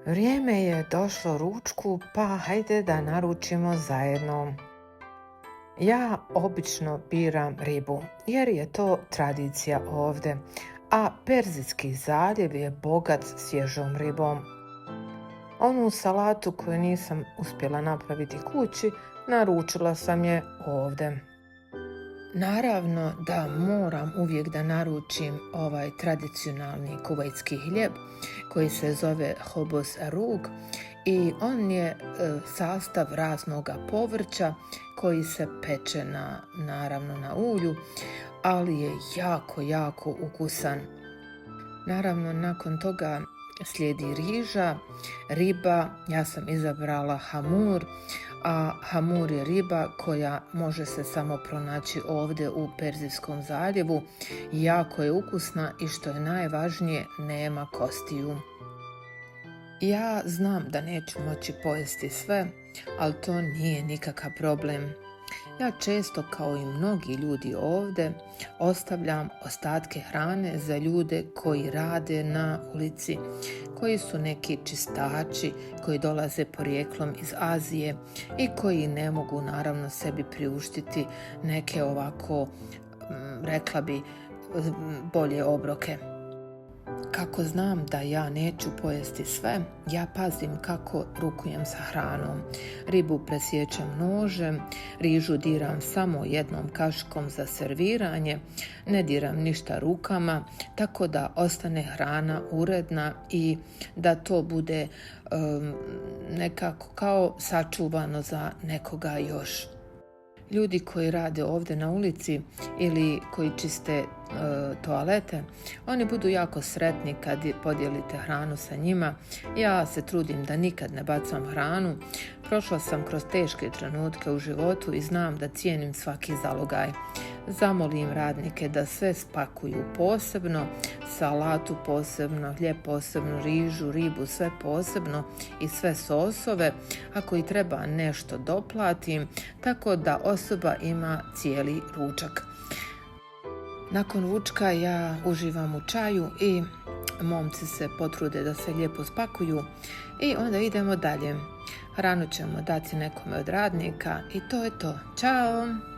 Vrijeme je došlo ručku, pa hajde da naručimo zajedno. Ja obično biram ribu jer je to tradicija ovdje, a Perzijski zaljev je bogat svježom ribom. Onu salatu koju nisam uspjela napraviti kući, naručila sam je ovdje. Naravno da moram uvijek da naručim ovaj tradicionalni kuvajtski hljeb koji se zove hobos arug i on je sastav raznoga povrća koji se peče naravno na ulju, ali je jako ukusan. Naravno nakon toga slijedi riža, riba, ja sam izabrala hamur, a hamur je riba koja može se samo pronaći ovdje u Perzijskom zaljevu. Jako je ukusna i što je najvažnije, nema kostiju. Ja znam da neću moći pojesti sve, ali to nije nikakav problem. Ja često, kao i mnogi ljudi ovdje, ostavljam ostatke hrane za ljude koji rade na ulici, koji su neki čistači, koji dolaze porijeklom iz Azije i koji ne mogu naravno sebi priuštiti neke ovako, rekla bi, bolje obroke. Kako znam da ja neću pojesti sve, ja pazim kako rukujem sa hranom. Ribu presjećam nožem, rižu diram samo jednom kaškom za serviranje, ne diram ništa rukama, tako da ostane hrana uredna i da to bude nekako kao sačuvano za nekoga još. Ljudi koji rade ovdje na ulici ili koji čiste toalete, oni budu jako sretni kad podijelite hranu sa njima. Ja se trudim da nikad ne bacam hranu. Prošla sam kroz teške trenutke u životu i znam da cijenim svaki zalogaj. Zamolim radnike da sve spakuju posebno, salatu posebno, hljeb posebno, rižu, ribu, sve posebno i sve sosove. Ako i treba nešto doplatim, tako da osoba ima cijeli ručak. Nakon ručka ja uživam u čaju i momci se potrude da se lijepo spakuju i onda idemo dalje. Hranu ćemo dati nekome od radnika i to je to. Ćao!